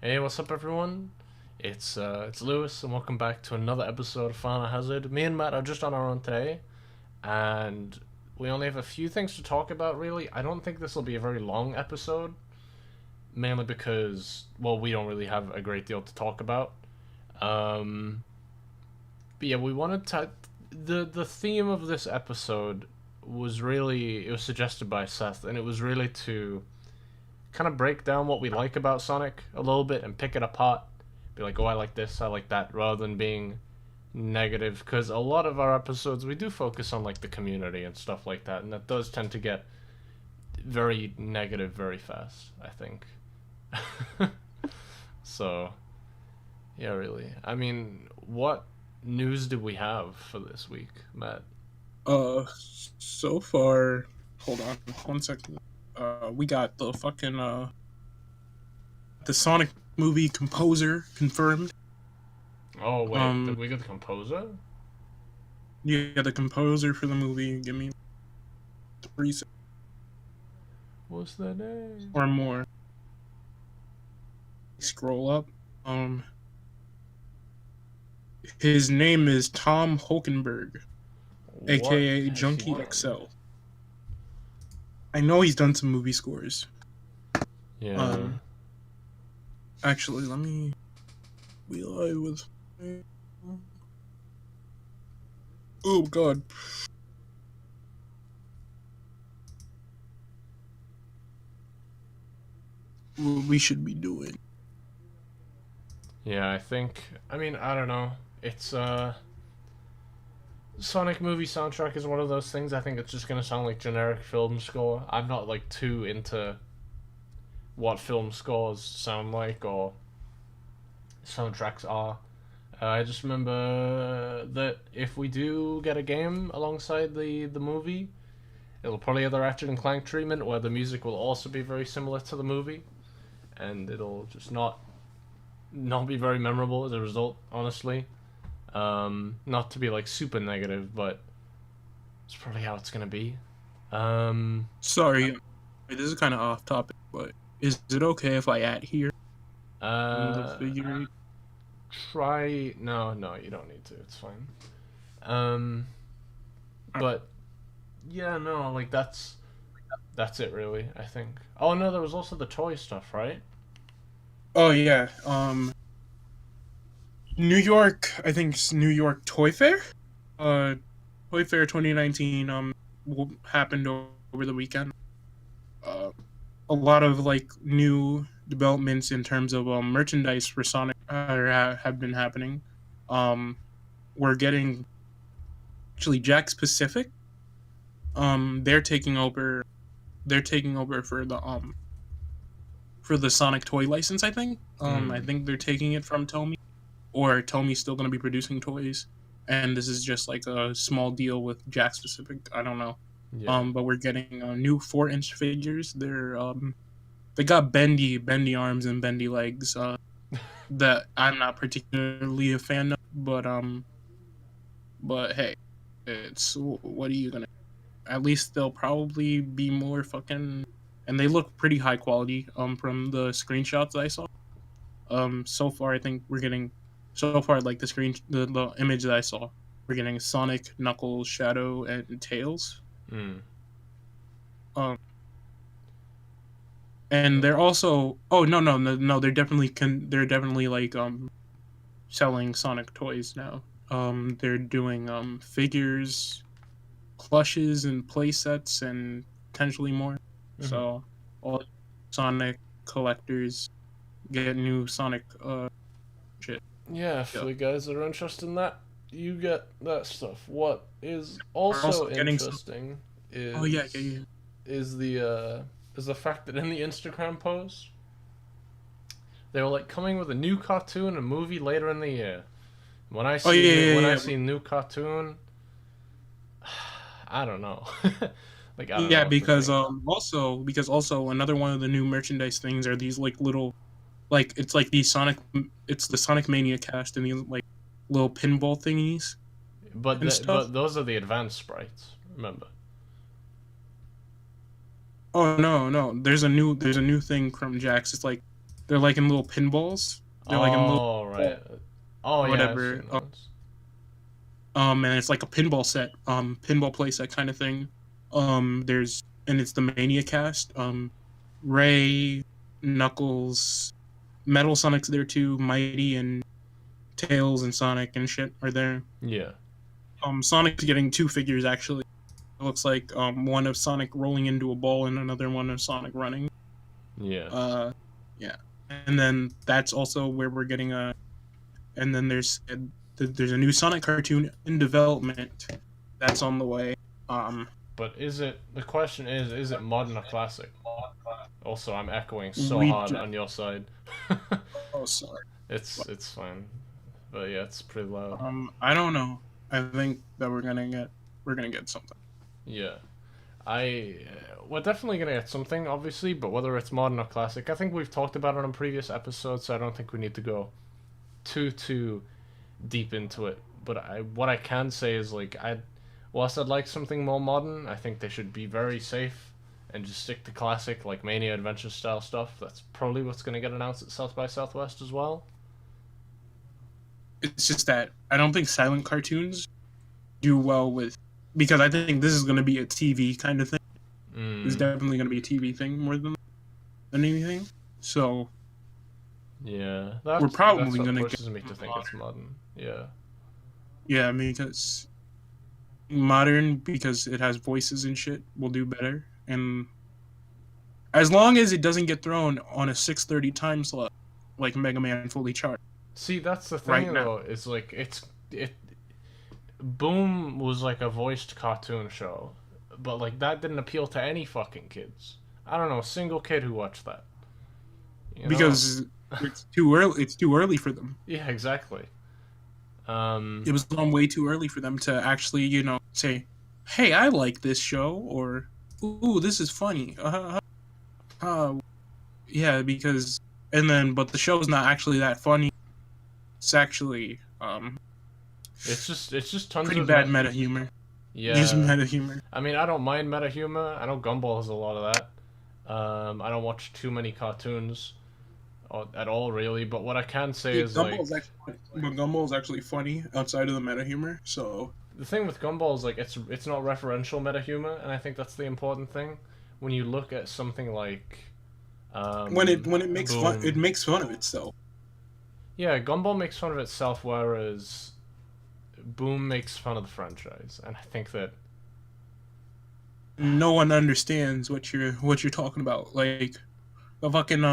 Hey, what's up, everyone? It's Lewis, and welcome back to another episode of Finalhazard. Me and Matt are just on our own today, and we only have a few things to talk about. Really, I don't think this will be a very long episode, mainly because we don't really have a great deal to talk about. Um, but yeah, we wanted to. The theme of this episode was really it was suggested by Seth, and it was really to kind of break down what we like about Sonic a little bit and pick it apart. Be like, oh, I like this, I like that, rather than being negative. Because a lot of our episodes, we do focus on like the community and stuff like that, and that does tend to get very negative very fast, I think. So, yeah, really. I mean, what news did we have for this week, Matt? Uh, so far, hold on one second. We got the Sonic movie composer confirmed. Oh, wait, did Um, we get the composer? yeah, the composer for the movie. Give me 3 seconds What's the name? or more. Scroll up. Um, his name is Tom Hulkenberg, What aka has he Junkie done? XL. I know he's done some movie scores. Yeah. Um, actually, let me. We lie with. Oh God. What we should be doing. Yeah, I mean, I don't know. It's Sonic movie soundtrack is one of those things. I think it's just gonna sound like generic film score. I'm not like too into what film scores sound like or soundtracks are. I just remember that if we do get a game alongside the movie, it'll probably have the Ratchet and Clank treatment, where the music will also be very similar to the movie, and it'll just not be very memorable as a result. Honestly, not to be like super negative, but it's probably how it's gonna be. Um, Sorry, this is kind of off topic, but is it okay if I add here the uh, figure? try. No, no, you don't need to. It's fine. Um, but yeah, no, like that's it really. I think. Oh no, there was also the toy stuff, right? Oh yeah, New York. I think it's New York Toy Fair. Uh, Toy Fair 2019 happened over the weekend. Uh, a lot of like new developments in terms of merchandise for Sonic have been happening. Um, we're getting actually Jack Pacific. They're taking over. They're taking over for the Sonic toy license. I think. I Hmm. think they're taking it from Tomy, or Tomy's still going to be producing toys, and this is just like a small deal with Jack Pacific. I don't know. Yeah. But we're getting new 4-inch figures. They got bendy arms and bendy legs. That I'm not particularly a fan of, but hey, it's what are you gonna? At least they'll probably be more fucking, and they look pretty high quality. From the screenshots I saw. So far I think we're getting, so far like the image that I saw, we're getting Sonic, Knuckles, Shadow, and Tails. Hmm. Um, and they're also, oh no, they're definitely like selling Sonic toys now. They're doing figures, plushes, and play sets, and potentially more. Mm-hmm. So all Sonic collectors get new Sonic shit. Yeah, if Yeah. you guys are interested in that, you get that stuff. What is We're also also getting some. interesting Oh yeah, yeah, is yeah. is the uh is the fact that in the Instagram post they were like coming with a new cartoon and movie later in the year. Oh yeah, When I yeah, yeah. see new cartoon, I don't know. Like I don't know Yeah, what to because think. also another one of the new merchandise things are these like little, like it's like these Sonic, it's the Sonic Mania cast and these like little pinball thingies and stuff. But those are the advanced sprites. Remember? Oh no, no, there's a new thing from Jax. It's like They're like in little pinballs. They're like in little Oh right. Oh or yeah, I've whatever. seen those. And it's like a pinball set, pinball play set kind of thing. There's and it's the Mania cast. Ray, Knuckles, Metal Sonic's there too. Mighty and Tails and Sonic and shit are there. Yeah. Sonic's getting two figures actually. It looks like one of Sonic rolling into a ball and another one of Sonic running. Yeah. Yeah. And then that's also where we're getting a. And then there's a new Sonic cartoon in development that's on the way. But the question is it modern or classic? Also, I'm echoing so We hard ju- on your side. Oh, sorry. It's fine. But yeah, it's pretty loud. I don't know. I think that we're gonna get something. Yeah. We're definitely gonna get something, obviously, but whether it's modern or classic, I think we've talked about it on previous episodes, so I don't think we need to go too deep into it. But what I can say is like whilst I'd like something more modern, I think they should be very safe and just stick to classic, like Mania Adventure style stuff. That's probably what's gonna get announced at South by Southwest as well. It's just that I don't think silent cartoons do well with because I think this is gonna be a TV kind of thing. It's definitely gonna be a TV thing more than anything. So Yeah, we're probably that's what gonna pushes get me to think it's modern. Yeah. yeah, because modern because it has voices and shit will do better, and as long as it doesn't get thrown on a 6:30 time slot like Mega Man Fully Charged. See, that's the Right thing now. though. It's like it. Boom was like a voiced cartoon show, but like that didn't appeal to any fucking kids. I don't know a single kid who watched that. You know? Because it's too early. It's too early for them. Yeah, exactly. It was on way too early for them to actually, say, "Hey, I like this show," or "Ooh, this is funny." Yeah, because but the show's not actually that funny. It's actually It's just tons pretty of bad meta humor. Yeah. Just meta humor. I mean, I don't mind meta humor. I know Gumball has a lot of that. I don't watch too many cartoons at all, really. But what I can say is Gumball's actually funny outside of the meta humor. So the thing with Gumball is like it's not referential meta humor, and I think that's the important thing. When you look at something like when it makes Boom. fun, it makes fun of itself. Yeah, Gumball makes fun of itself, whereas Boom makes fun of the franchise, and I think that No one understands what you're talking about. Like the fucking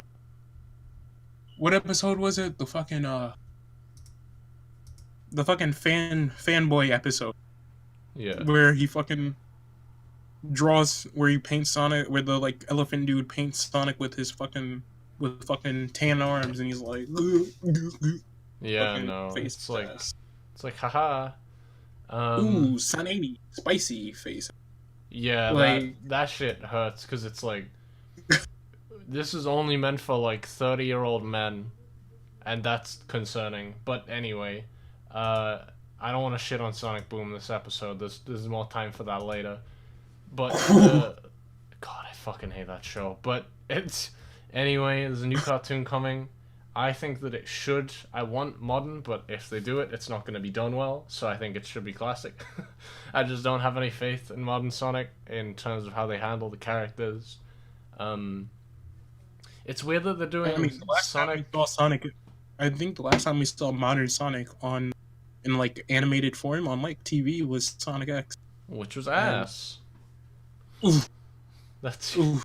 what episode was it? The fucking fanboy episode yeah, where he fucking draws where he paints Sonic, where the like elephant dude paints Sonic with fucking tan arms, and he's like, yeah, fucking no, face it's like ass. haha. Ooh, Sanani, spicy face. Yeah, Like- that shit hurts because it's like this is only meant for like 30-year-old men, and that's concerning. But anyway, I don't want to shit on Sonic Boom this episode. There's more time for that later. But God, I fucking hate that show. But anyway. There's a new cartoon coming. I think that it should. I want modern, but if they do it, it's not going to be done well. So I think it should be classic. I just don't have any faith in modern Sonic in terms of how they handle the characters. It's weird that they're doing I mean, the last time we saw Sonic, I think the last time we saw modern Sonic in like animated form on like TV was Sonic X. which was ass. Oof. That's Oof.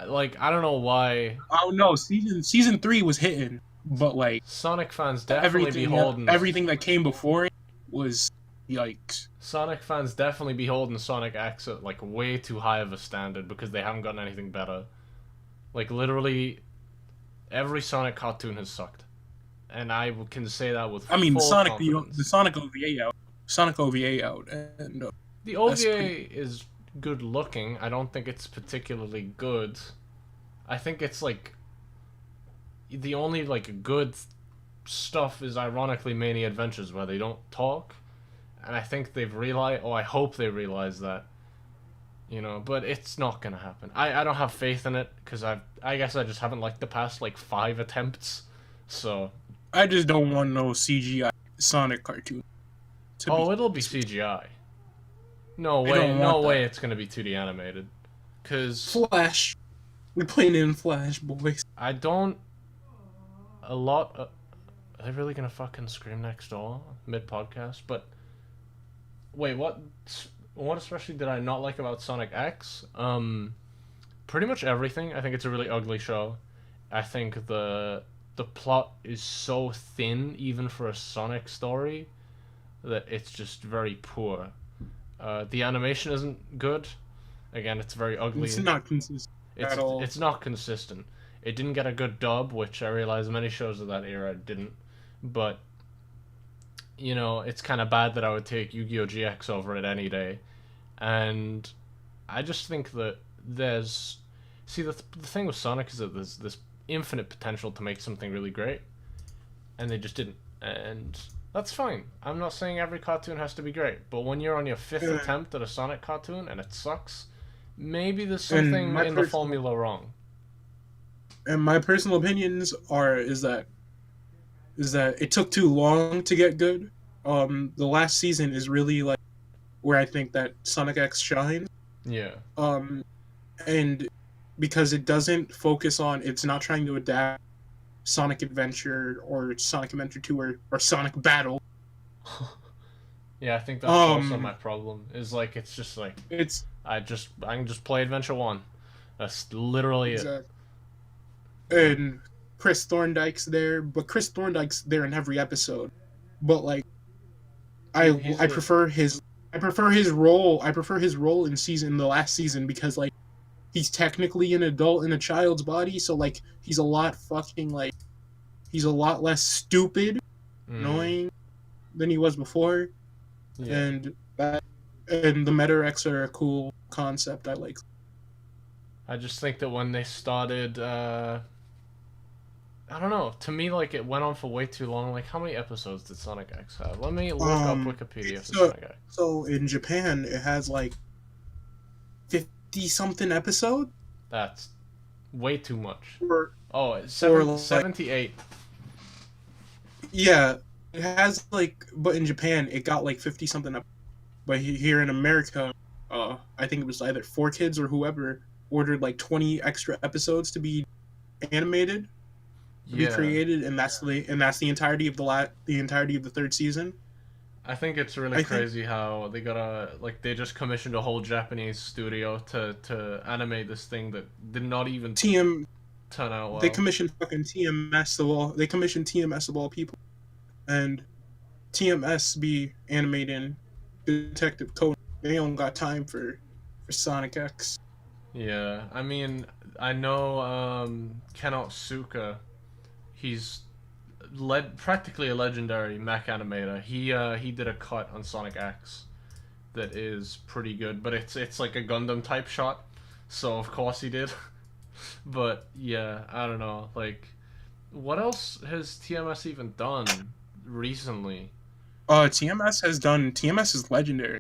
like I don't know why Oh no, season 3 was hitting, but like Sonic fans definitely be holding everything that came before it was yikes. Sonic fans definitely be holding Sonic X at like way too high of a standard because they haven't gotten anything better. Like literally, every Sonic cartoon has sucked, and I can say that with. I mean, full confidence. the Sonic OVA out, and The OVA is good looking. I don't think it's particularly good. I think it's like the only like good stuff is ironically Mania Adventures where they don't talk, and I think they've realized. Oh, I hope they realize that. But it's not gonna happen. I don't have faith in it because I guess I just haven't liked the past like 5 attempts. So I just don't want no CGI Sonic cartoon. it'll be CGI. No I way, don't no want way that. it's gonna be 2D animated. Cause Flash. We playing in Flash, boys. I don't a lot. Are they really gonna fucking scream next door mid podcast? But wait, what? What especially did I not like about Sonic X? Pretty much everything. I think it's a really ugly show. I think the plot is so thin, even for a Sonic story, that it's just very poor. The animation isn't good. Again, it's very ugly. It's not consistent at all. It's not consistent. It didn't get a good dub, which I realize many shows of that era didn't. But it's kind of bad that I would take Yu-Gi-Oh! GX over it any day. And I just think that there's... See, the thing with Sonic is that there's this infinite potential to make something really great. And they just didn't. And that's fine. I'm not saying every cartoon has to be great. But when you're on your 5th attempt at a Sonic cartoon and it sucks, maybe there's something in the formula wrong. And my personal opinions is that it took too long to get good. The last season is really like where I think that Sonic X shines. Yeah. And because it doesn't focus on, it's not trying to adapt Sonic Adventure or Sonic Adventure 2 or Sonic Battle. Yeah, I think that's also my problem. Is like it's just like I can just play Adventure 1. That's literally it. And Chris Thorndike's there, but Chris Thorndike's there in every episode. But like I prefer his role in the last season because like he's technically an adult in a child's body, so like he's a lot less stupid, annoying than he was before. Yeah. And the Meta-Rex are a cool concept. I like. I just think that when they started, I don't know. To me, like it went on for way too long. Like, how many episodes did Sonic X have? Let me look up Wikipedia for Sonic X. So in Japan, it has like 50-something episodes. That's way too much. It's 78. Yeah, it has like, but in Japan, it got like 50-something up. But here in America, I think it was either 4Kids or whoever ordered like 20 extra episodes to be animated, be created, and that's the entirety of the entirety of the 3rd season. I think it's really crazy how they they just commissioned a whole Japanese studio to animate this thing that did not even turn out well. They commissioned fucking TMS of all people, and TMS be animating Detective Conan. They don't got time for Sonic X. Yeah, I mean, I know Ken Otsuka. He's practically a legendary mech animator. He did a cut on Sonic X that is pretty good, but it's like a Gundam type shot, so of course he did. But yeah, I don't know. Like, what else has TMS even done recently? TMS is legendary.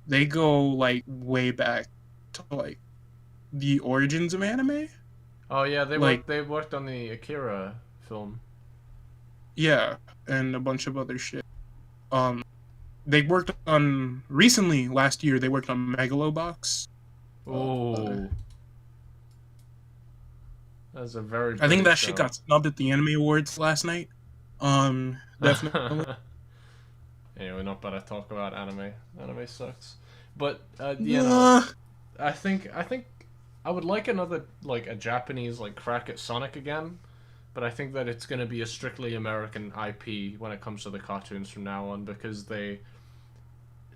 They go like way back to like the origins of anime. Oh yeah, they worked on the Akira film. Yeah, and a bunch of other shit. They worked on recently last year. They worked on Megalobox. Oh, that's a very. I think that show. Shit got snubbed at the Anime Awards last night. Definitely. Anyway, not better talk about anime. Anime sucks. But I think I would like another a Japanese crack at Sonic again, but I think that it's going to be a strictly American IP when it comes to the cartoons from now on, because they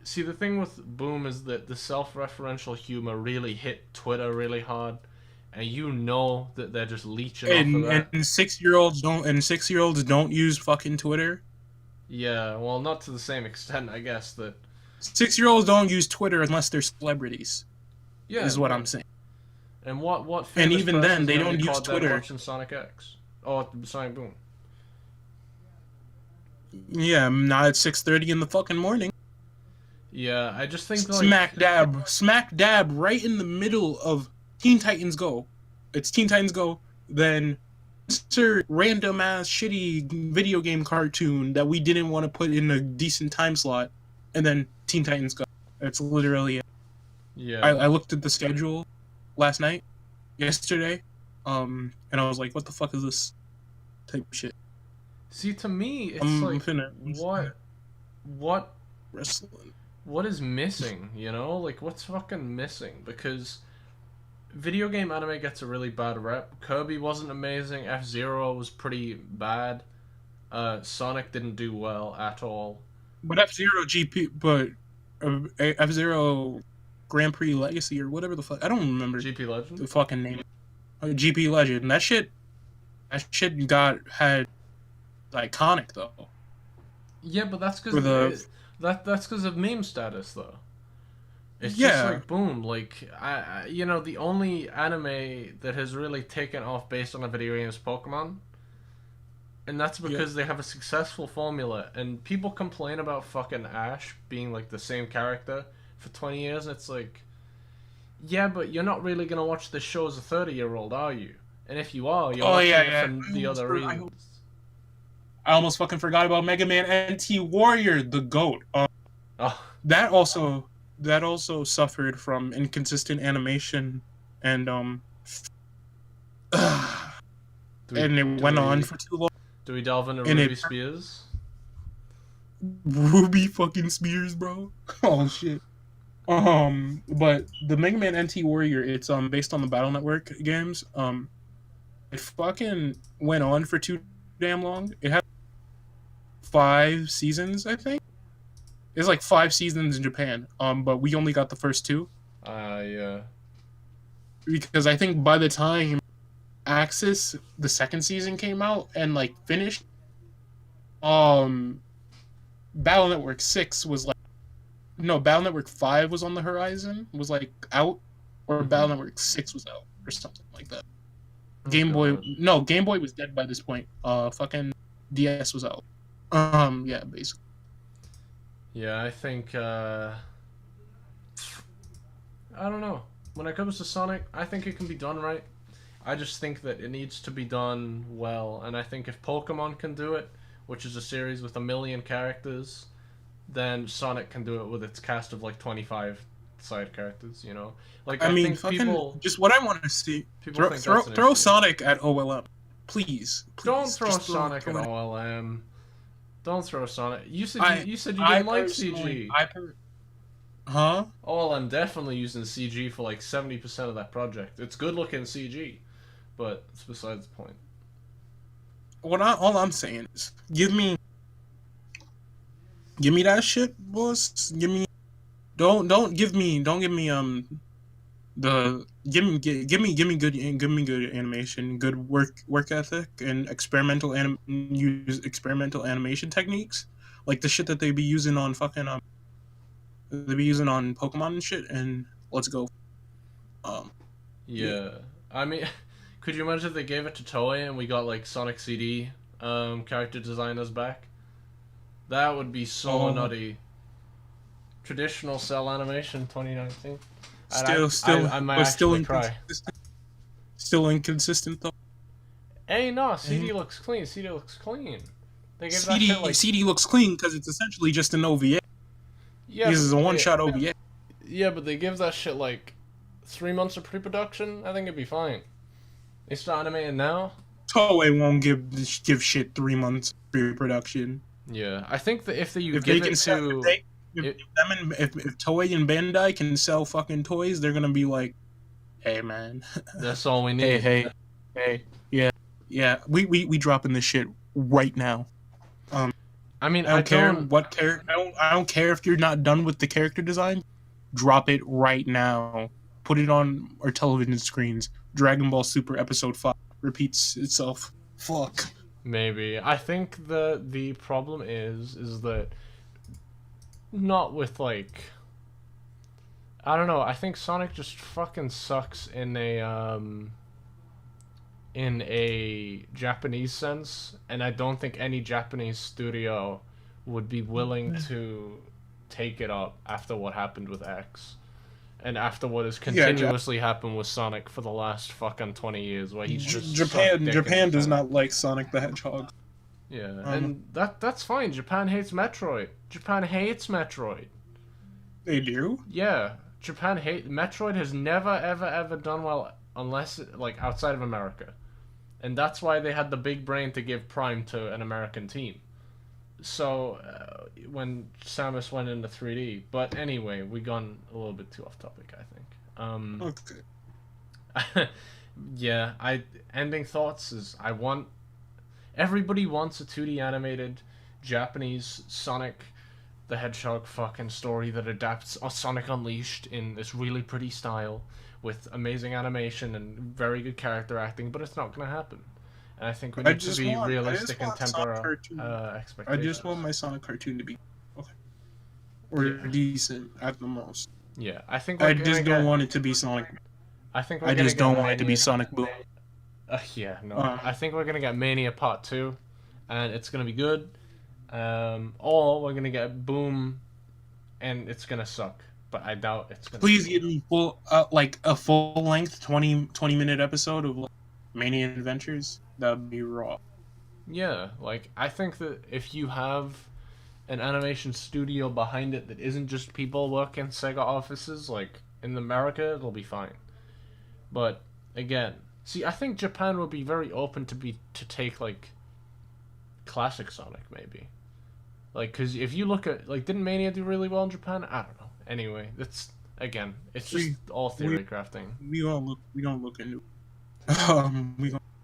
see, the thing with Boom is that the self-referential humor really hit Twitter really hard, and that they're just leeching off of that. And 6-year-olds don't use fucking Twitter. Yeah, well, not to the same extent, I guess. That 6-year-olds don't use Twitter unless they're celebrities. Yeah, is what I'm saying. And what? And even then, they don't use Twitter. Watching Sonic X. Oh, Sonic Boom. Yeah, not at 6:30 in the fucking morning. Yeah, I just think like Smack dab, right in the middle of Teen Titans Go. It's Teen Titans Go, then insert random ass shitty video game cartoon that we didn't want to put in a decent time slot, and then Teen Titans Go. That's literally it. yeah. I looked at the schedule last night, yesterday, and I was like, what the fuck is this type of shit? See, to me, it's I'm like finna what wrestling. what is missing? You know, like what's fucking missing? Because video game anime gets a really bad rep. Kirby wasn't amazing. F-Zero was pretty bad. Sonic didn't do well at all. But F-Zero GP, but F-Zero Grand Prix Legacy or whatever the fuck. I don't remember GP Legend. the fucking name. GP Legend. That shit had iconic though. Yeah, but that's For the because that's because of meme status though. It's just yeah, like boom, like you know, the only anime that has really taken off based on a video game is Pokemon, and that's yeah. because they have a successful formula. And people complain about fucking Ash being like the same character for 20 years. And it's like, yeah, but you're not really gonna watch this show as a 30-year-old, are you? And if you are, you're Oh watching yeah, it yeah. for the other reasons. I almost fucking forgot about Mega Man NT Warrior, the GOAT. Oh, That also suffered from inconsistent animation and do we and it do went on we for too long. do we delve into And Ruby it Spears? Ruby fucking Spears, bro. Oh shit. But the Mega Man NT Warrior, it's based on the Battle Network games. It fucking went on for too damn long. It had 5 seasons, I think. It's like 5 seasons in Japan. But we only got the first 2 Yeah. because I think by the time Axis the second season came out and like finished, um, Battle Network 6 was like no, Battle Network 5 was on the horizon, was like out, or Battle Network 6 was out or something like that. Game Boy, God. no, Game Boy was dead by this point. Fucking DS was out. Yeah, basically. Yeah, I think I don't know. When it comes to Sonic, I think it can be done right. I just think that it needs to be done well, and I think if Pokemon can do it, which is a series with 1 million characters, then Sonic can do it with its cast of like 25 side characters, you know? Like I mean, think fucking people just what I want to see. people think that's an Throw issue. Sonic at OLM, please. Don't throw Just Sonic at throw it. OLM. Don't throw Sonic. You said I you said you I didn't like personally, CG. huh? OLM definitely using CG for like 70% of that project. It's good looking CG, but it's besides the point. All I'm saying is give me that shit, boss. Don't give me the give me good animation, good work ethic, and use experimental animation techniques, like the shit that they be using on fucking they be using on Pokemon and shit. And let's go. Yeah. Yeah, I mean, could you imagine if they gave it to Toei and we got like Sonic CD character designers back? That would be so Oh, nutty. Traditional cell animation 2019. I might but still actually cry. inconsistent. Still inconsistent though. Hey, no, CD And looks clean. CD looks clean. They gave that shit like CD looks clean because it's essentially just an OVA. yeah, This is a but one-shot OVA. yeah, but they give that shit like 3 months of pre-production. I think it'd be fine. They start animating now. Toei won't give shit 3 months pre-production. Yeah, I think that if you If give they can it sell, to if Toei and Bandai can sell fucking toys, they're gonna be like, hey man, that's all we need. hey, yeah, we dropping this shit right now. I mean, I don't care what character. I don't care if you're not done with the character design. Drop it right now. Put it on our television screens. Dragon Ball Super Episode 5 repeats itself. Fuck. Maybe. I think the problem is that not with like I don't know, I think Sonic just fucking sucks in a Japanese sense, and I don't think any Japanese studio would be willing to take it up after what happened with X. And after what has Yeah, continuously happened with Sonic for the last fucking 20 years, where he's just Japan does not like Sonic the Hedgehog. Yeah, and that's fine. Japan hates Metroid. Japan hates Metroid. They do? Yeah, Metroid has never ever done well unless like outside of America, and that's why they had the big brain to give Prime to an American team. So when Samus went into 3D, but anyway, we gone a little bit too off topic, I think. Okay. Yeah, ending thoughts is everybody wants a 2D animated Japanese Sonic the Hedgehog fucking story that adapts Sonic Unleashed in this really pretty style with amazing animation and very good character acting, but it's not gonna happen. And I think we need to be realistic and temper expectations. I just want my Sonic cartoon to be okay. Or decent at the most. Yeah, I think I just don't want it to be Sonic. I just don't want it to be Sonic Boom. Yeah, no. I think we're gonna get Mania Part 2, and it's gonna be good. Or we're gonna get Boom, and it's gonna suck. But I doubt it's gonna. Please give me a full length 20-minute episode of Mania Adventures. That'd be raw. Yeah, like I think that if you have an animation studio behind it that isn't just people working Sega offices, like in America, it'll be fine. But again, see, I think Japan would be very open to take like classic Sonic maybe, like because if you look at like didn't Mania do really well in Japan? I don't know. Anyway, it's just all theory crafting. We don't look into.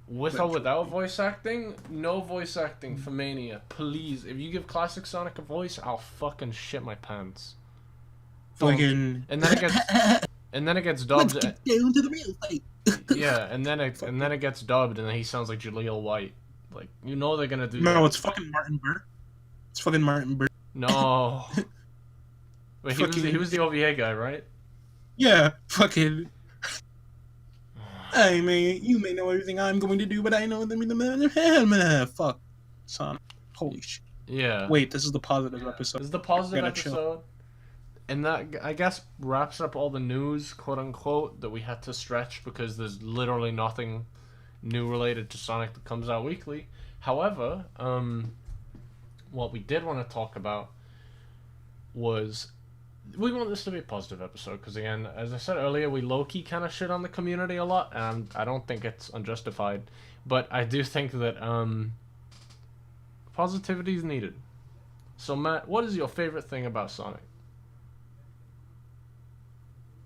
With or without voice acting, no voice acting for Mania, please. If you give classic Sonic a voice, I'll fucking shit my pants. Fucking. And then it gets dubbed. Let's get down to the real fight. Yeah, and then it gets dubbed, and then he sounds like Jaleel White. Like they're gonna do. No, that. it's fucking Martin Burr. It's fucking Martin Burr. No. Wait, he was the OVA guy, right? Yeah, fucking. Hey man, you may know everything I'm going to do, but I know them. Fuck, Sonic. Holy shit. Yeah. Wait, this is the positive episode. This is the positive episode. And that, I guess, wraps up all the news, quote unquote, that we had to stretch because there's literally nothing new related to Sonic that comes out weekly. However, what we did want to talk about was we want this to be a positive episode because, again, as I said earlier, we low-key kind of shit on the community a lot, and I don't think it's unjustified. But I do think that positivity is needed. So, Matt, what is your favorite thing about Sonic?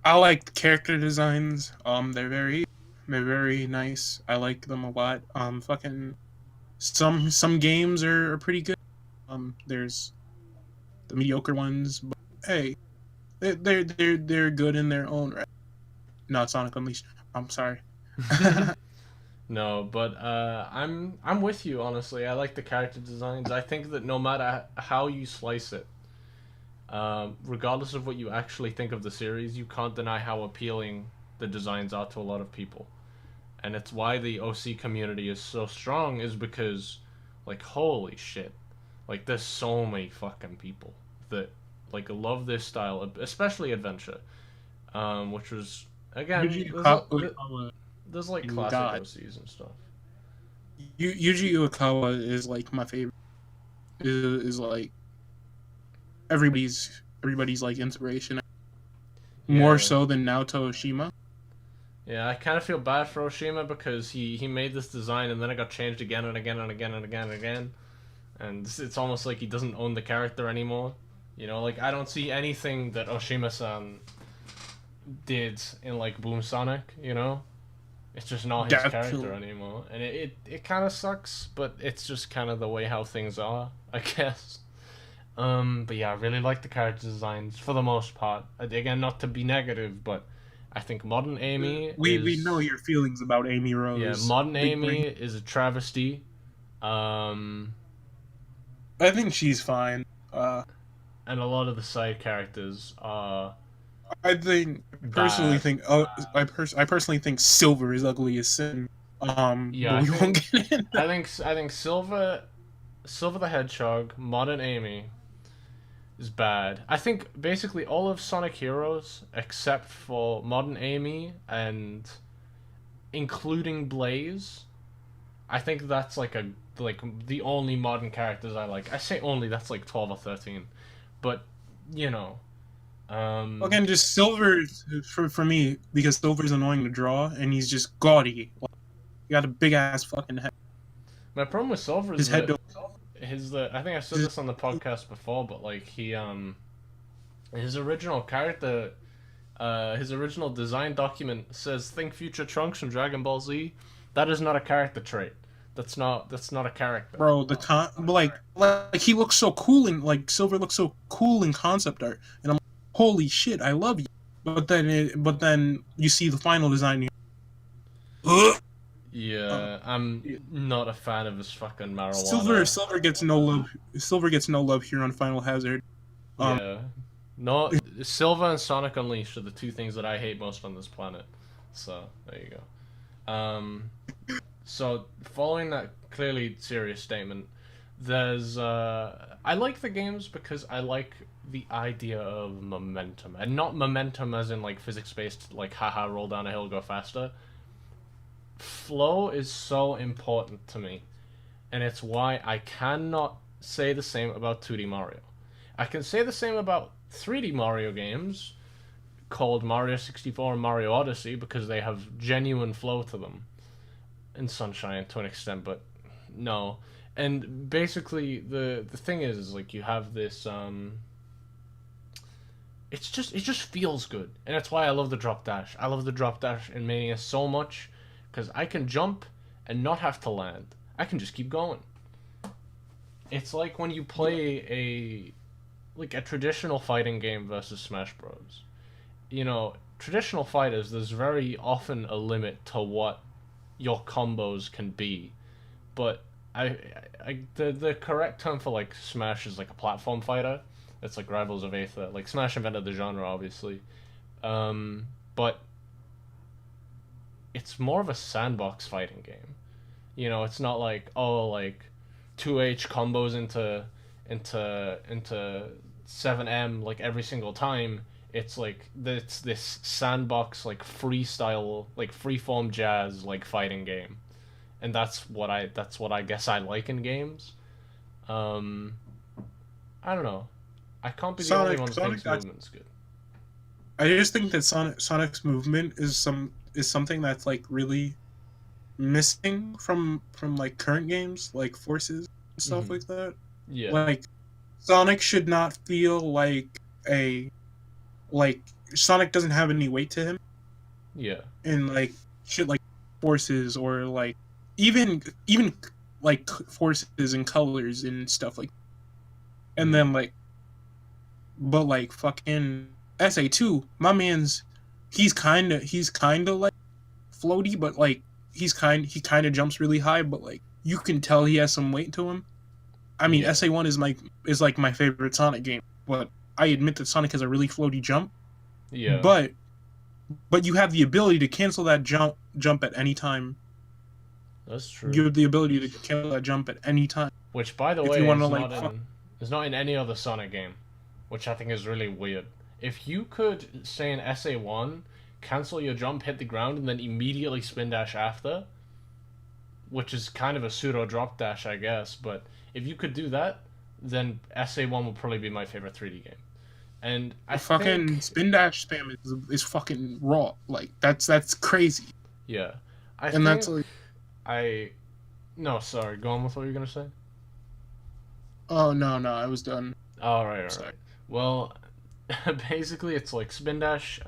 I like the character designs. They're very nice. I like them a lot. Fucking some games are pretty good. There's the mediocre ones, but hey, they're good in their own right. Not Sonic Unleashed. I'm sorry. No, but I'm with you, honestly. I like the character designs. I think that no matter how you slice it, regardless of what you actually think of the series, you can't deny how appealing the designs are to a lot of people. And it's why the OC community is so strong, is because, like, holy shit. Like, there's so many fucking people that, like, love this style, especially Adventure. Which was, again, there's like, classic OCs and stuff. Yuji Uekawa is, like, my favorite. Is like, everybody's, like, inspiration. More so than Naoto Oshima. Yeah, I kind of feel bad for Oshima because he made this design and then it got changed again and again and again and again and again. And it's almost like he doesn't own the character anymore. You know, like, I don't see anything that Oshima-san did in, like, Boom Sonic, you know? It's just not his character anymore. And it kind of sucks, but it's just kind of the way how things are, I guess. But yeah, I really like the character designs for the most part. Again, not to be negative, but I think Modern Amy we know your feelings about Amy Rose. Yeah, Modern Amy is a travesty. I think she's fine. And a lot of the side characters are. I personally think Silver is ugly as sin. Yeah, we won't get into I think Silver the Hedgehog, Modern Amy, is bad. I think basically all of Sonic Heroes, except for Modern Amy and including Blaze, I think that's like the only modern characters I like. I say only, that's like 12 or 13. But, you know, Again, just Silver for me because Silver's annoying to draw and he's just gaudy. Like, he got a big ass fucking head. my problem with Silver His is head that don't. I think I said this on the podcast before, but like his original character, his original design document says "Think Future Trunks from Dragon Ball Z." That is not a character trait. That's not a character. Bro, like he looks so cool in like Silver looks so cool in concept art, and I'm like, holy shit, I love you. But then you see the final design. Yeah, I'm not a fan of his fucking marijuana. Silver gets no love. Silver gets no love here on Final Hazard. Yeah, no, Silver and Sonic Unleashed are the two things that I hate most on this planet. So there you go. So following that clearly serious statement, there's I like the games because I like the idea of momentum, and not momentum as in like physics based, like haha roll down a hill go faster. Flow is so important to me, and it's why I cannot say the same about 2D Mario. I can say the same about 3D Mario games called Mario 64 and Mario Odyssey because they have genuine flow to them. And Sunshine to an extent, but no. And basically the thing is like you have this it just feels good. And that's why I love the drop dash. I love the drop dash in Mania so much because I can jump and not have to land. I can just keep going. It's like when you play a traditional fighting game versus Smash Bros. You know, traditional fighters, there's very often a limit to what your combos can be, but the correct term for like Smash is like a platform fighter. It's like Rivals of Aether. Like Smash invented the genre, obviously, but it's more of a sandbox fighting game. You know, it's not like 2H combos into 7M like every single time. It's like this sandbox like freestyle like freeform jazz like fighting game, and that's what I guess I like in games. I don't know. I can't be the only one who thinks movement's good. I just think that Sonic's movement is something that's like really missing from like current games like Forces and stuff like that. Yeah. Like Sonic should not feel like Sonic doesn't have any weight to him. Yeah. And like shit like Forces or like even like Forces and colors and stuff like, and then like, but like fucking SA2, my man's he's kind of like floaty, but like he kind of jumps really high, but like you can tell he has some weight to him. I mean, Yeah. SA1 is like my favorite Sonic game, but I admit that Sonic has a really floaty jump. Yeah. But you have the ability to cancel that jump at any time. That's true. You have the ability to cancel that jump at any time. Which, by the If way, you is wanna, not like, is not in any other Sonic game, which I think is really weird. If you could say in SA1, cancel your jump, hit the ground, and then immediately spin dash after, which is kind of a pseudo drop dash, I guess, but if you could do that, then SA1 would probably be my favorite 3D game. And I fucking think, spin dash spam is fucking raw. Like that's crazy. yeah, And that's like, no, sorry, go on with what you're gonna say. oh no, I was done. All right. Sorry. Well, basically, it's like spin dash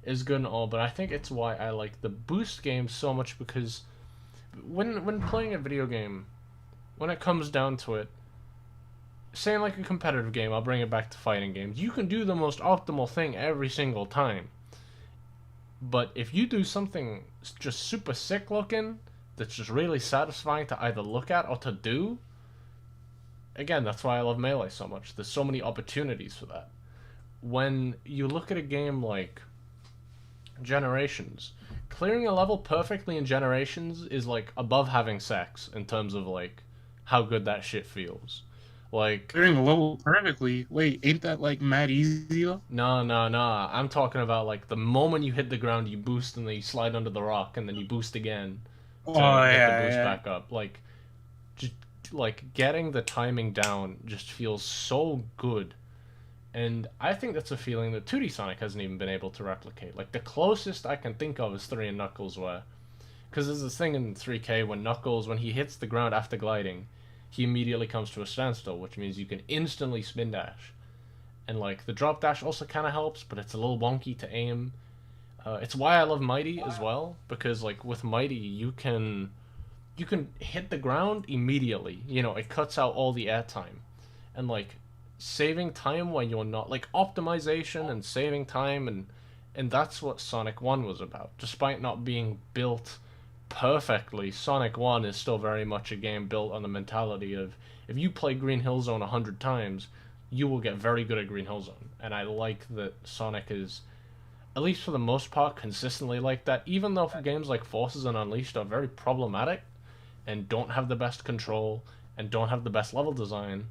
is good and all, but I think it's why I like the boost game so much because when playing a video game, when it comes down to it, saying like a competitive game, I'll bring it back to fighting games. You can do the most optimal thing every single time. But if you do something just super sick looking, that's just really satisfying to either look at or to do, again, that's why I love Melee so much. There's so many opportunities for that. When you look at a game like Generations, clearing a level perfectly in Generations is like above having sex in terms of like how good that shit feels. Like, Clearing a level perfectly. Wait, ain't that like mad easy though? no, no, no. I'm talking about like the moment you hit the ground, you boost and then you slide under the rock and then you boost again Oh to get the yeah, boost yeah. back up. Like, just like getting the timing down just feels so good. And I think that's a feeling that 2D Sonic hasn't even been able to replicate. Like the closest I can think of is 3 and Knuckles where because there's this thing in 3K when Knuckles, when he hits the ground after gliding, he immediately comes to a standstill, which means you can instantly spin dash. And like the drop dash also kind of helps, but it's a little wonky to aim. It's why I love Mighty as well, because like with Mighty you can hit the ground immediately. You know, it cuts out all the air time, and like saving time when you're not like optimization and saving time and that's what Sonic 1 was about. Despite not being built perfectly, Sonic 1 is still very much a game built on the mentality of if you play Green Hill Zone 100 times, you will get very good at Green Hill Zone. And I like that Sonic is, at least for the most part, consistently like that, even though games like Forces and Unleashed are very problematic and don't have the best control and don't have the best level design,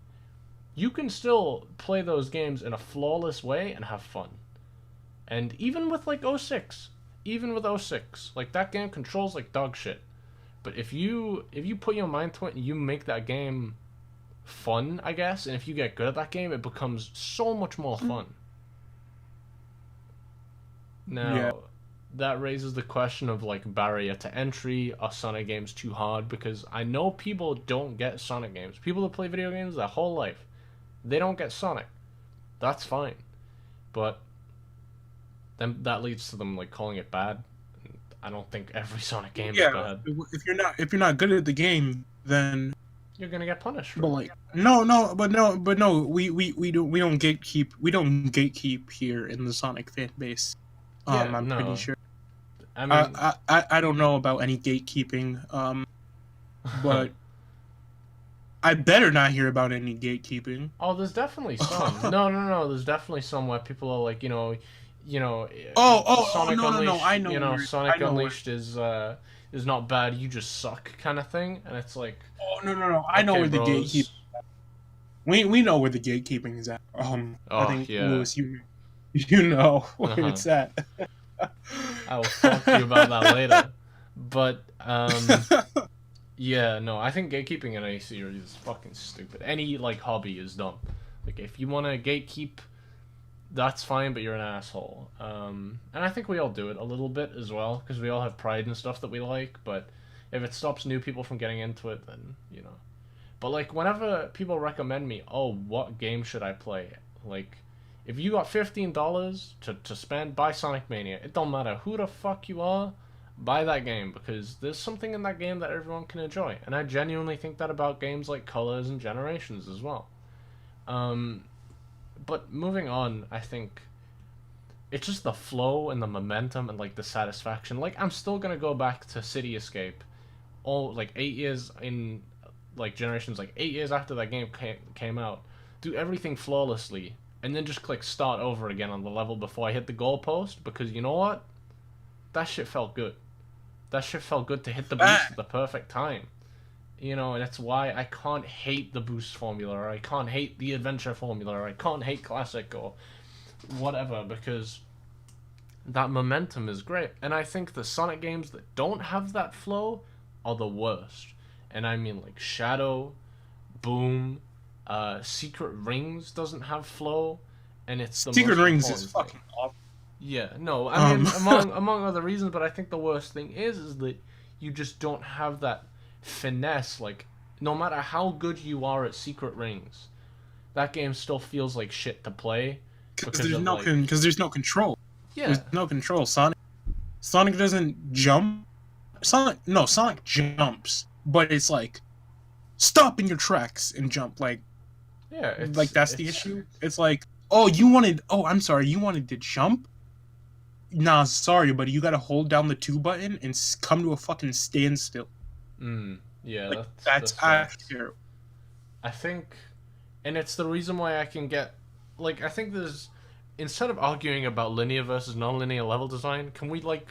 you can still play those games in a flawless way and have fun. And even with like '06, even with '06, like that game controls like dog shit. But if you put your mind to it and you make that game fun, I guess, and if you get good at that game, it becomes so much more fun. Yeah. Now, that raises the question of like barrier to entry. Are Sonic games too hard? Because I know people don't get Sonic games. People that play video games their whole life, they don't get Sonic. That's fine. But then that leads to them like calling it bad. I don't think every Sonic game is Yeah. bad. If you're not good at the game, then You're gonna get punished for but it. like no, we don't gatekeep here in the Sonic fan base. Yeah, I'm pretty no. sure. I mean, I don't know about any gatekeeping. But I better not hear about any gatekeeping. oh, there's definitely some. No, no, no. There's definitely some where people are like, Oh, Sonic no, no, no. I Unleashed. know You know, where. Sonic I know where. Unleashed is not bad. You just suck, kind of thing. And it's like, Oh, no, no, no. I know okay, where the gatekeep. bros. We know where the gatekeeping is at. I Oh think yeah. Lewis, you know Uh where huh. it's at. I will talk to you about that later. But yeah, no. I think gatekeeping in any series is fucking stupid. Any like hobby is dumb. Like if you want to gatekeep, that's fine, but you're an asshole. And I think we all do it a little bit as well, because we all have pride and stuff that we like, but if it stops new people from getting into it, then, you know. But, like, whenever people recommend me, oh, what game should I play? Like, if you got $15 to spend, buy Sonic Mania. It don't matter who the fuck you are, buy that game, because there's something in that game that everyone can enjoy. And I genuinely think that about games like Colors and Generations as well. Um, but moving on, I think it's just the flow and the momentum and like the satisfaction. Like I'm still gonna go back to City Escape, all like 8 years in, like Generations, like 8 years after that game came out, do everything flawlessly, and then just click start over again on the level before I hit the goalpost because you know what? That shit felt good. That shit felt good to hit the boost at the perfect time. You know, and that's why I can't hate the boost formula, or I can't hate the adventure formula, or I can't hate classic, or whatever, because that momentum is great. And I think the Sonic games that don't have that flow are the worst. And I mean, like Shadow, Boom, Secret Rings doesn't have flow, and it's the Secret most Rings is important thing. fucking awful. Yeah, no, I Um, mean among other reasons, but I think the worst thing is that you just don't have that finesse. Like, no matter how good you are at Secret Rings, that game still feels like shit to play because of like, because there's no control. There's yeah, no control. Sonic doesn't jump. Sonic jumps, but it's like stop in your tracks and jump. yeah, That's the issue. It's like, oh, I'm sorry, you wanted to jump? Nah, sorry, buddy, you gotta hold down the 2 button and come to a fucking standstill. yeah, Like, that's that's facts. accurate. I think, and it's the reason why I can get, like, I think there's, instead of arguing about linear versus non-linear level design, can we like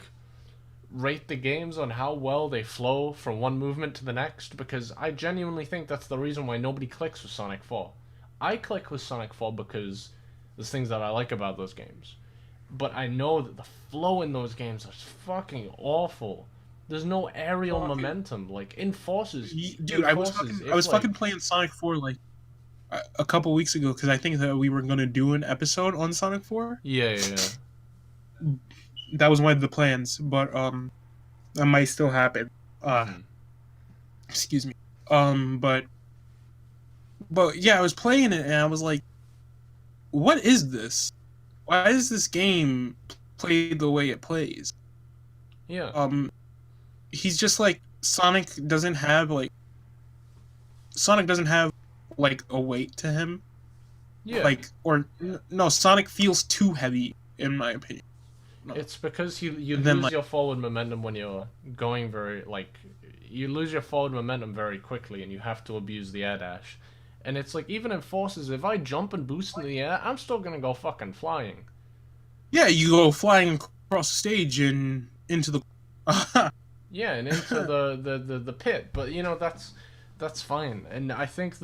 rate the games on how well they flow from one movement to the next, because I genuinely think that's the reason why nobody clicks with Sonic 4. I click with Sonic 4 because there's things that I like about those games. But I know that the flow in those games is fucking awful. There's no aerial momentum. Like, in Forces, Dude, I was fucking playing Sonic 4 like a couple weeks ago because I think that we were gonna do an episode on Sonic 4. Yeah, yeah, yeah. That was one of the plans, but that might still happen. Excuse me. But yeah, I was playing it and I was like, what is this? Why is this game played the way it plays? Yeah. He's just like Sonic doesn't have like a weight to him. Yeah. Like no, Sonic feels too heavy in my opinion. No. It's because you lose your forward momentum when you're going you lose your forward momentum very quickly and you have to abuse the air dash. And it's like, even in Forces, if I jump and boost in the air, I'm still gonna go fucking flying. Yeah, you go flying across the stage and into the yeah, and into the pit. But that's fine. And I think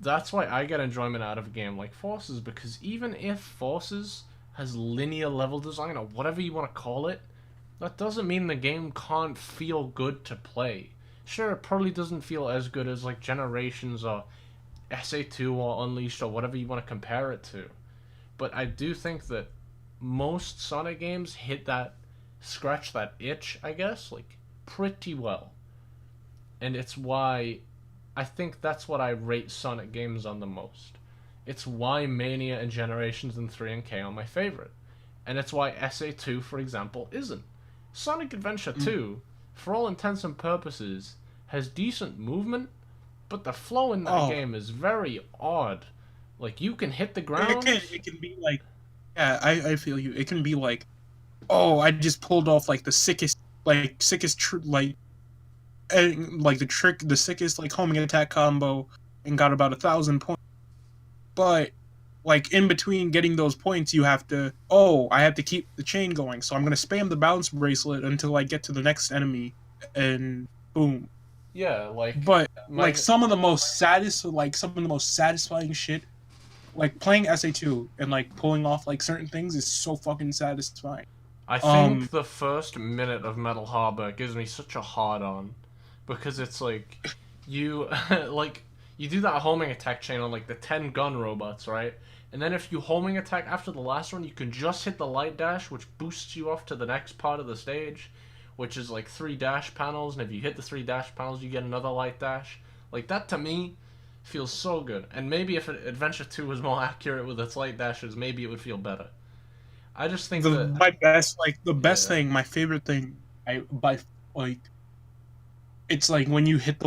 that's why I get enjoyment out of a game like Forces, because even if Forces has linear level design or whatever you want to call it, that doesn't mean the game can't feel good to play. Sure, it probably doesn't feel as good as like Generations or SA2 or Unleashed or whatever you want to compare it to. But I do think that most Sonic games scratch that itch, I guess, like, pretty well. And it's why I think that's what I rate Sonic games on the most. It's why Mania and Generations and 3 and K are my favorite. And it's why SA2, for example, isn't. Sonic Adventure 2, for all intents and purposes, has decent movement, but the flow in that game is very odd. Like, you can hit the ground. It can be like, yeah, I feel you. It can be like, oh, I just pulled off like the sickest sickest like homing attack combo and got about 1,000 points. But like in between getting those points, I have to keep the chain going. So I'm gonna spam the balance bracelet until I get to the next enemy, and boom. Yeah, like. But like some of the most satisfying shit, like playing SA2 and like pulling off like certain things is so fucking satisfying. I think the first minute of Metal Harbor gives me such a hard on, because it's like you you do that homing attack chain on like the 10 gun robots, right? And then if you homing attack after the last one, you can just hit the light dash, which boosts you off to the next part of the stage, which is like 3 dash panels, and if you hit the 3 dash panels, you get another light dash. Like, that to me feels so good. And maybe if Adventure 2 was more accurate with its light dashes, maybe it would feel better. I just think my favorite thing, it's like when you hit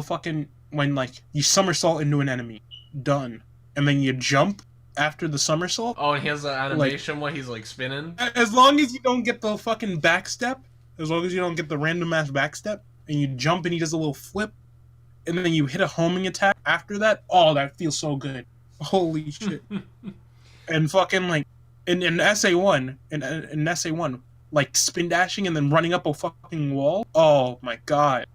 when like you somersault into an enemy, done, and then you jump after the somersault. Oh, and he has that animation where he's like spinning. As long as you don't get the fucking backstep, as long as you don't get the random ass backstep, and you jump and he does a little flip, and then you hit a homing attack after that. Oh, that feels so good. Holy shit. And fucking like in SA1, like spin dashing and then running up a fucking wall. Oh my god.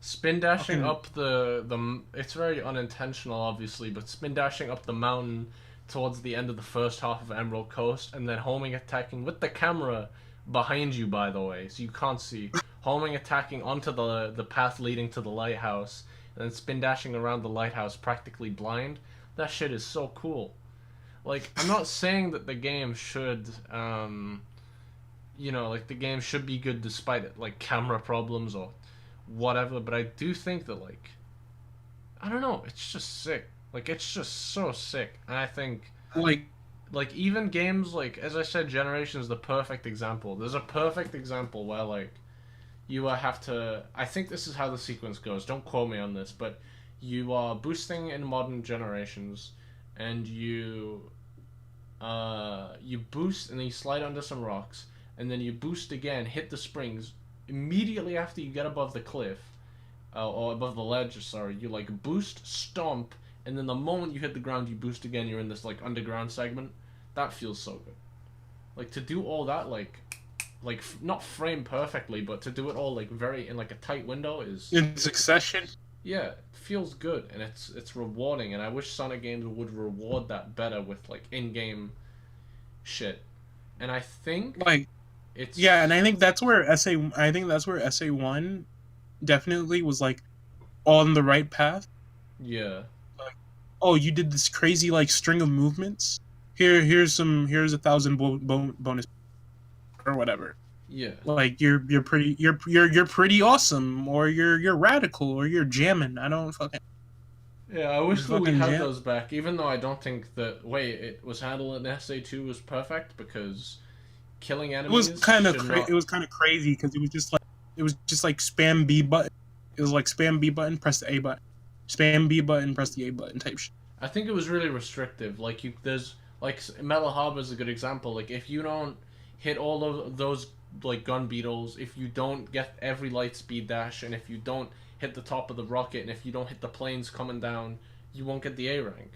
Spin dashing up the it's very unintentional, obviously, but spin dashing up the mountain towards the end of the first half of Emerald Coast, and then homing attacking with the camera behind you, by the way, so you can't see. Homing attacking onto the path leading to the lighthouse, and then spin dashing around the lighthouse practically blind. That shit is so cool. Like, I'm not saying that the game should, the game should be good despite like camera problems or whatever, but I do think that, like, I don't know, it's just sick. Like, it's just so sick. And I think like even games like, as I said, Generations is the perfect example. There's a perfect example where like you have to, I think this is how the sequence goes, don't quote me on this, but you are boosting in modern Generations, and you boost and then you slide under some rocks, and then you boost again, hit the springs immediately after you get above the cliff, or above the ledge, sorry. You like boost, stomp, and then the moment you hit the ground, you boost again. You're in this like underground segment. That feels so good. Like, to do all that, like, like not frame perfectly, but to do it all like very in like a tight window is In succession. yeah, it feels good and it's rewarding. And I wish Sonic games would reward that better with like in-game shit. And I think Like, it's yeah, and I think that's where SA1 definitely was like on the right path. yeah, Like, oh, you did this crazy like string of movements. Here's 1,000 bonus or whatever. yeah. Like you're pretty awesome, or you're radical, or you're jamming. I don't fucking. Yeah, I wish that we fucking had jam. those back, even though I don't think that way it was handled in SA2 was perfect because killing It was enemies kind of should not... it was kind of crazy because it was just like spam B button. It was like spam B button, press the A button, spam B button, press the A button type shit. I think it was really restrictive. Like there's like Metal Harbor is a good example. Like if you don't hit all of those like gun beetles, if you don't get every light speed dash, and if you don't hit the top of the rocket, and if you don't hit the planes coming down, you won't get the A rank.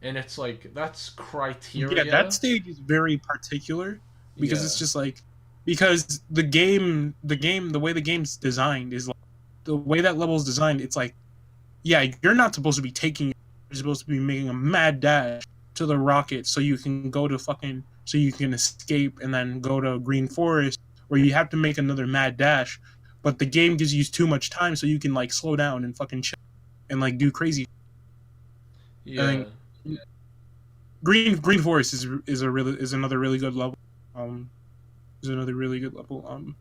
And it's like that's criteria. Yeah, that stage is very particular because Yeah. it's just like because the way the game's designed is like the way that level is designed. It's like yeah, you're not supposed to be taking. You're supposed to be making a mad dash to the rocket so you can go to so you can escape and then go to Green Forest, where you have to make another mad dash. But the game gives you too much time, so you can like slow down and fucking chill and like do crazy. Yeah. Green Forest is another really good level. Is another really good level.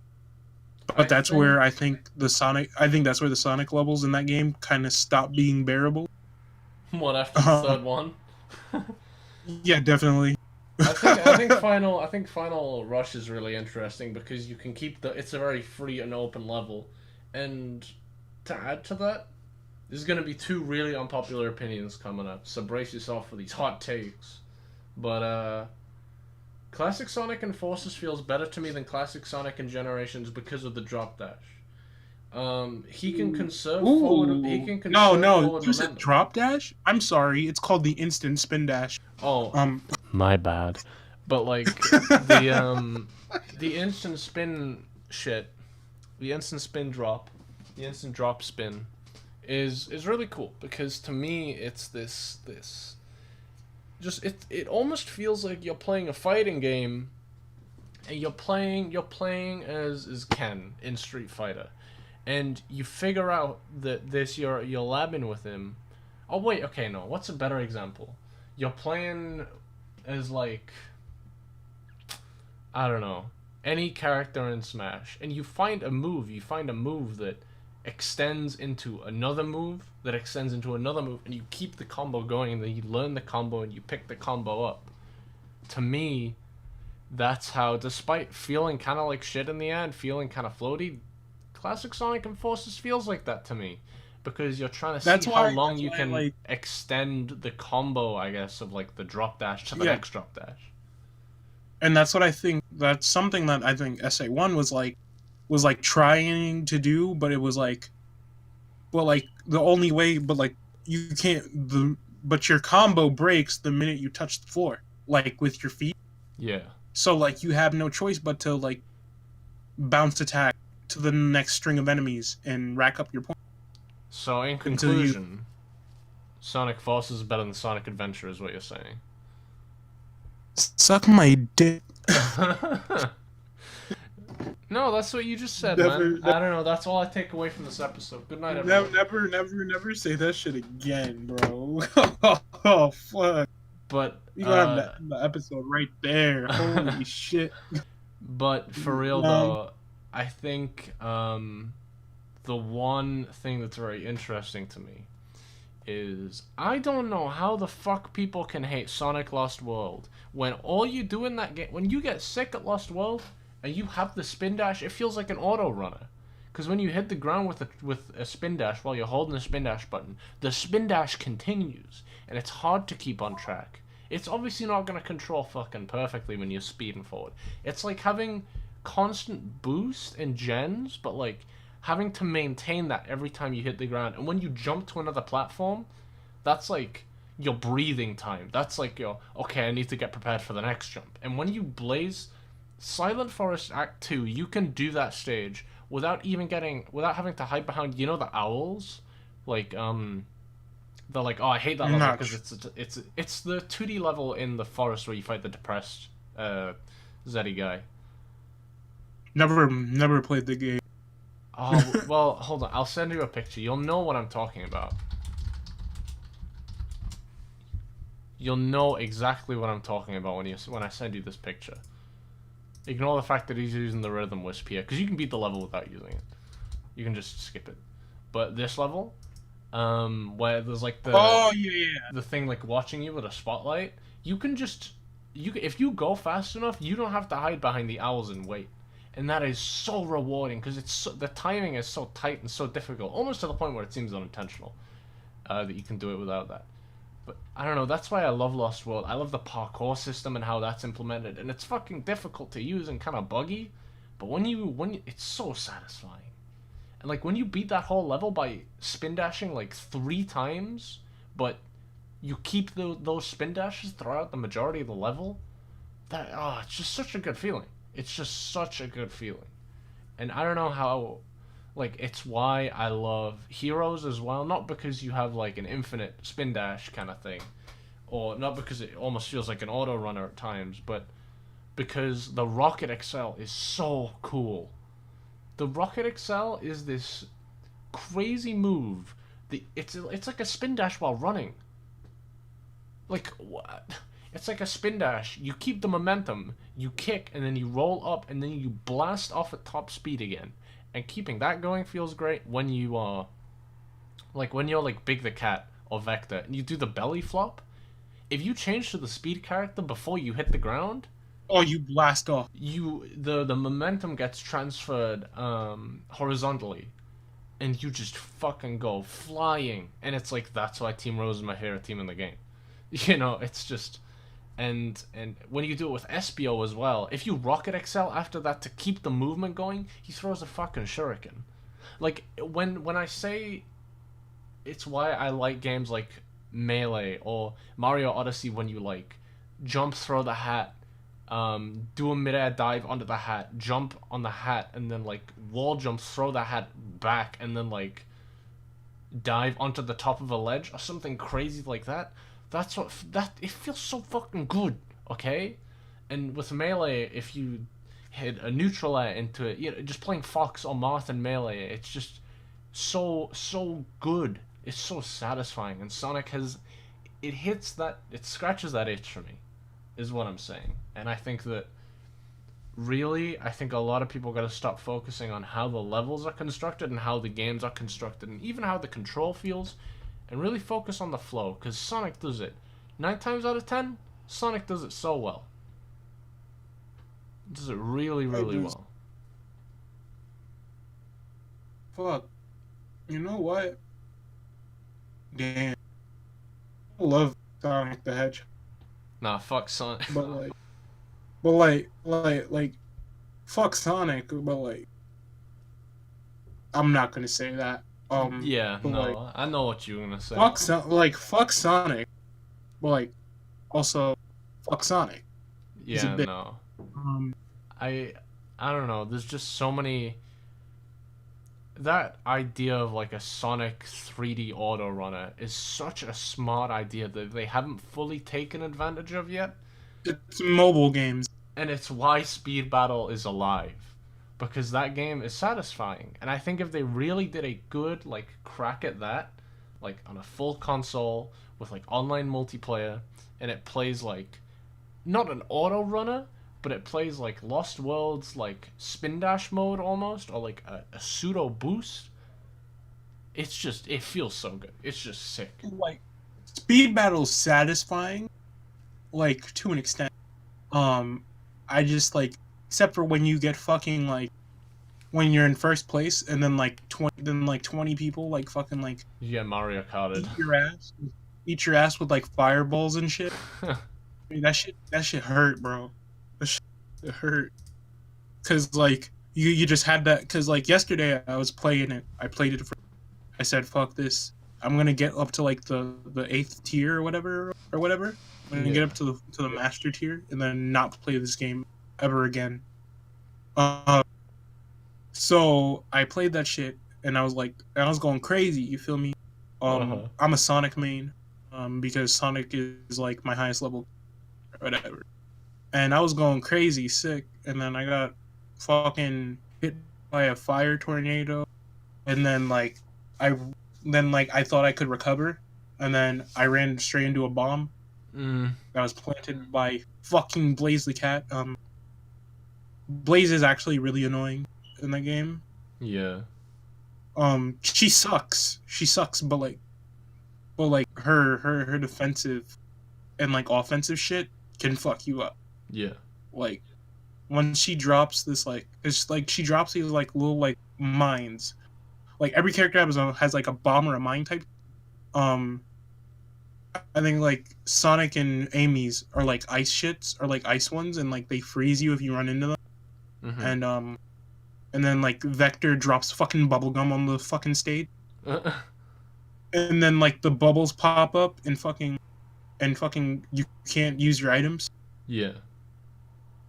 But that's where I think that's where the Sonic levels in that game kind of stop being bearable. What after the third one? Yeah, definitely. I think Final Rush is really interesting because you can keep it's a very free and open level, and to add to that, there's going to be two really unpopular opinions coming up. So brace yourself for these hot takes. But Classic Sonic and Forces feels better to me than Classic Sonic and Generations because of the drop dash. He can conserve forward. He can conserve no. You said drop dash? I'm sorry. It's called the instant spin dash. Oh, my bad. But like the instant spin shit, the instant spin drop, the instant drop spin, is really cool because to me it's this just it almost feels like you're playing a fighting game, and you're playing as Ken in Street Fighter. And you figure out that you're labbing with him. Oh wait, okay, no. What's a better example? You're playing as like I don't know, any character in Smash, and you find a move that extends into another move, and you keep the combo going, and then you learn the combo and you pick the combo up. To me, that's how, despite feeling kind of like shit in the end, feeling kind of floaty, Classic Sonic and Forces feels like that to me, because you're trying to see how long you can extend the combo, I guess, of like the drop dash to the next drop dash. And that's what I think. That's something that I think SA1 was like trying to do, but it was like, well, like the only way, but like you can't. But your combo breaks the minute you touch the floor, like with your feet. Yeah. So like you have no choice but to like bounce attack to the next string of enemies and rack up your points. So in conclusion, Sonic Forces is better than Sonic Adventure, is what you're saying. Suck my dick. No, that's what you just said, man. I don't know. That's all I take away from this episode. Good night, everyone. Never say that shit again, bro. Oh fuck. But you got the episode right there. Holy shit. But for real though, I think the one thing that's very interesting to me is I don't know how the fuck people can hate Sonic Lost World when all you do in that game, when you get sick at Lost World and you have the spin dash, it feels like an auto runner. Because when you hit the ground with a spin dash while you're holding the spin dash button, the spin dash continues, and it's hard to keep on track. It's obviously not going to control fucking perfectly when you're speeding forward. It's like having constant boost and gens, but like having to maintain that every time you hit the ground. And when you jump to another platform, that's like your breathing time. That's like your, okay, I need to get prepared for the next jump. And when you blaze Silent Forest Act 2, you can do that stage without having to hide behind, the owls? Like, they're like, oh, I hate that level Not because it's the 2D level in the forest where you fight the depressed, Zeddy guy. never played the game. Oh, well, hold on. I'll send you a picture. You'll know what I'm talking about. You'll know exactly what I'm talking about when I send you this picture. Ignore the fact that he's using the Rhythm Wisp here, because you can beat the level without using it. You can just skip it. But this level, where there's like the thing like watching you with a spotlight, if you go fast enough, you don't have to hide behind the owls and wait. And that is so rewarding because the timing is so tight and so difficult, almost to the point where it seems unintentional that you can do it without that. But I don't know. That's why I love Lost World. I love the parkour system and how that's implemented, and it's fucking difficult to use and kind of buggy. But when you, it's so satisfying. And like when you beat that whole level by spin dashing like 3 times, but you keep those spin dashes throughout the majority of the level, it's just such a good feeling. It's just such a good feeling. And I don't know how, like, it's why I love Heroes as well. Not because you have like an infinite spin dash kind of thing, or not because it almost feels like an auto runner at times, but because the Rocket Excel is so cool. The Rocket Excel is this crazy move. It's like a spin dash while running. Like, what? It's like a spin dash. You keep the momentum, you kick, and then you roll up, and then you blast off at top speed again. And keeping that going feels great when you are... when you're like Big the Cat or Vector, and you do the belly flop. If you change to the speed character before you hit the ground... Oh, you blast off. The momentum gets transferred horizontally. And you just fucking go flying. And it's like, that's why Team Rose is my favorite team in the game. It's just... And when you do it with Espio as well, if you Rocket Excel after that to keep the movement going, he throws a fucking shuriken. Like, when I say it's why I like games like Melee or Mario Odyssey, when you, like, jump, throw the hat, do a mid-air dive onto the hat, jump on the hat, and then, like, wall jump, throw the hat back, and then, like, dive onto the top of a ledge or something crazy like that. It feels so fucking good, okay? And with Melee, if you hit a neutral air into it, just playing Fox or Marth in Melee, it's just so good. It's so satisfying, and Sonic it scratches that itch for me, is what I'm saying. And I think that, really, a lot of people gotta stop focusing on how the levels are constructed and how the games are constructed and even how the control feels, and really focus on the flow, because Sonic does it. 9 times out of 10, Sonic does it so well. Does it really, really well. Fuck. You know what? Damn. I love Sonic the Hedgehog. Nah, fuck Sonic. But like, fuck Sonic, but like, I'm not gonna say that. Yeah, no, I know what you're gonna say. Fuck Sonic, but like, also, fuck Sonic. Yeah, no. I don't know. There's just so many. That idea of like a Sonic 3D auto runner is such a smart idea that they haven't fully taken advantage of yet. It's mobile games, and it's why Speed Battle is alive. Because that game is satisfying. And I think if they really did a good, like, crack at that, like, on a full console, with, like, online multiplayer, and it plays, like, not an auto runner, but it plays, like, Lost World's, like, spin dash mode, almost, or, like, a pseudo boost, it feels so good. It's just sick. Like, Speed Battle's satisfying, like, to an extent. I just, like, except for when you get fucking, like, when you're in first place, and then, like, 20 people, like, fucking, like... Yeah, Mario Karted. Eat your ass with, like, fireballs and shit. I mean, that shit hurt, bro. That shit hurt. Because, like, you just had that... Because, like, yesterday I was playing it. I played it for... I said, fuck this. I'm gonna get up to, like, the 8th tier or whatever. I'm gonna get up to the master tier, and then not play this game ever again. Uh, so I played that shit, and I was going crazy. You feel me? Uh-huh. I'm a Sonic main, because Sonic is like my highest level, or whatever. And I was going crazy, sick, and then I got fucking hit by a fire tornado, and I, I thought I could recover, and then I ran straight into a bomb Mm, that was planted by fucking Blaze the cat. Blaze is actually really annoying in the game. yeah. She sucks. She sucks, but like her defensive and like offensive shit can fuck you up. Yeah. Like when she drops this it's like she drops these like little like mines. Like every character has like a bomb or a mine type. Um, I think like Sonic and Amy's are like ice shits or like ice ones, and like they freeze you if you run into them. Mm-hmm. And then like Vector drops fucking bubblegum on the fucking stage, and then like the bubbles pop up and fucking you can't use your items. Yeah.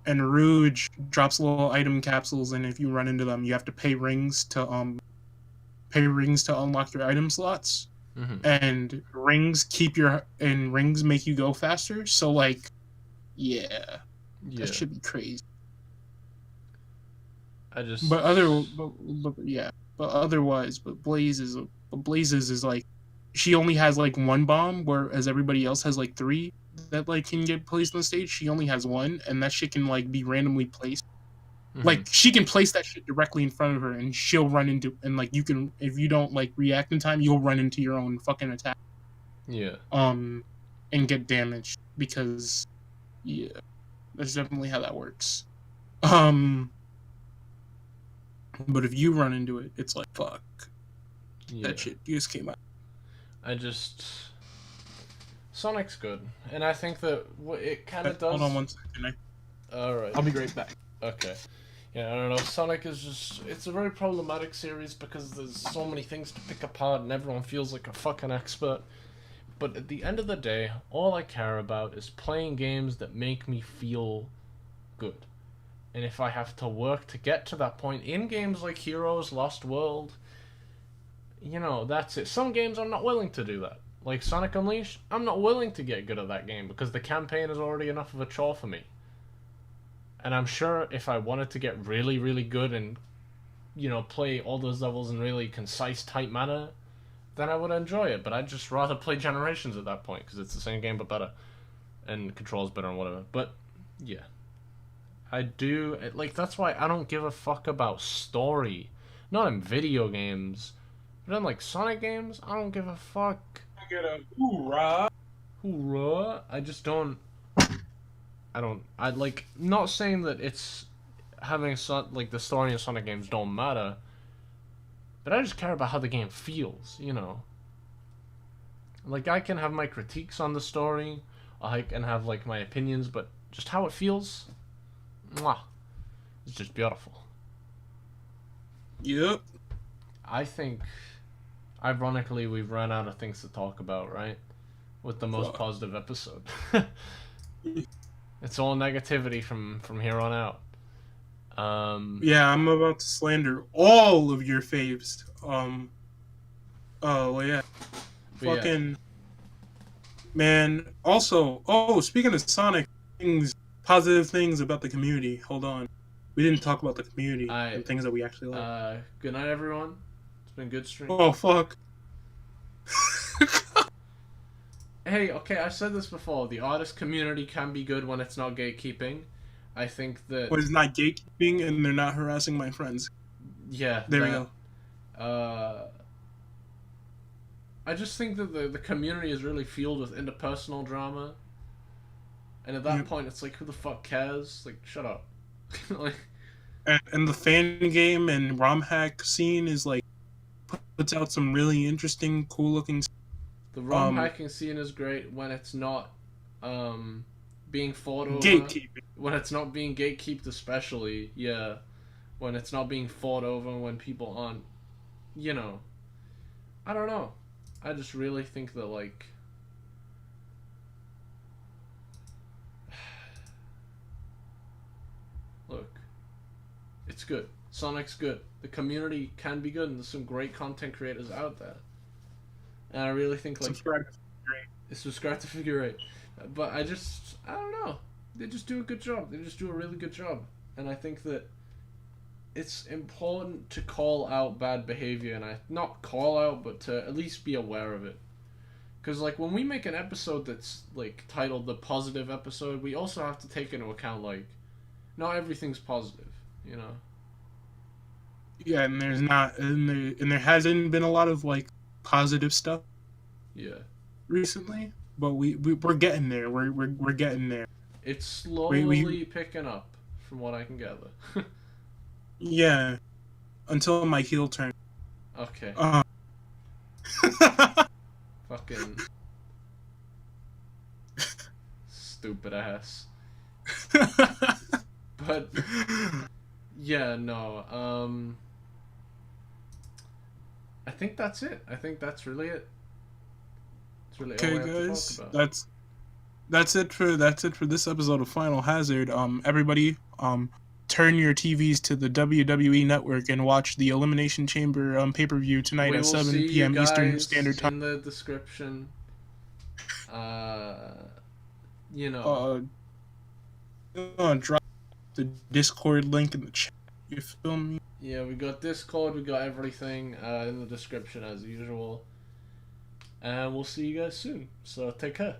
And Rouge drops little item capsules, and if you run into them, you have to pay rings to unlock your item slots. Mm-hmm. And rings make you go faster. So like, yeah, Yeah. that should be crazy. I just. But otherwise, Blazes is like, she only has like one bomb, whereas everybody else has like three that like can get placed on the stage. She only has one, and that shit can like be randomly placed. Mm-hmm. Like she can place that shit directly in front of her, and she'll run into, and like you can, if you don't like react in time, you'll run into your own fucking attack. Yeah. And get damaged because, yeah, that's definitely how that works. But if you run into it, it's like fuck. Yeah. That shit just came out. Sonic's good, and I think that it kind of does. Hold on one second. Alright. I'll be right back. Okay. Yeah, I don't know. Sonic is just—it's a very problematic series because there's so many things to pick apart, and everyone feels like a fucking expert. But at the end of the day, all I care about is playing games that make me feel good. And if I have to work to get to that point in games like Heroes, Lost World, that's it. Some games I'm not willing to do that. Like Sonic Unleashed, I'm not willing to get good at that game because the campaign is already enough of a chore for me. And I'm sure if I wanted to get really, really good and, play all those levels in really concise, tight manner, then I would enjoy it. But I'd just rather play Generations at that point because it's the same game but better. And controls better and whatever. But, yeah. I do, that's why I don't give a fuck about story. Not in video games. But in, Sonic games, I don't give a fuck. I get a hoorah. Hoorah? I just don't... not saying that it's having the story in Sonic games don't matter, but I just care about how the game feels, I can have my critiques on the story, I can have my opinions, but just how it feels, mwah, it's just beautiful. Yep. I think, ironically, we've run out of things to talk about, right? With the most positive episode. It's all negativity from here on out. Yeah, I'm about to slander all of your faves. Oh, yeah. Fucking... Yeah. Man, also... Oh, speaking of Sonic, positive things about the community. Hold on. We didn't talk about the community and things that we actually like. Good night, everyone. It's been a good stream. Oh, fuck. Hey, okay, I've said this before. The artist community can be good when it's not gatekeeping. I think that... When it's not gatekeeping and they're not harassing my friends. Yeah. There we go. I just think that the community is really fueled with interpersonal drama. And at that point, it's like, who the fuck cares? Like, shut up. And the fan game and ROM hack scene is like... puts out some really interesting, cool-looking... The ROM hacking scene is great when it's not being fought over. Gatekeeping. When it's not being gatekeeped especially, yeah. When it's not being fought over, when people aren't, I don't know. I just really think that, look, good. Sonic's good. The community can be good, and there's some great content creators out there. And I really think like subscribe to Figure Eight. But I don't know. They just do a good job. They just do a really good job. And I think that it's important to call out bad behavior, and not call out, but to at least be aware of it. Because like when we make an episode that's like titled the positive episode, we also have to take into account like not everything's positive, you know. Yeah, and there hasn't been a lot of like positive stuff. Yeah. Recently, but we're getting there. We're getting there. It's slowly picking up, from what I can gather. Yeah, until my heel turn. Okay. Fucking stupid ass. But yeah, no. I think that's it. I think that's really it. That's really all we have guys, to talk about. That's it for this episode of Final Hazard. Everybody, turn your TVs to the WWE Network and watch the Elimination Chamber pay-per-view tonight at 7 p.m. Eastern Standard Time. In the description. You know. Drop the Discord link in the chat. You feel me? Yeah, we got Discord, we got everything in the description as usual. And we'll see you guys soon. So take care.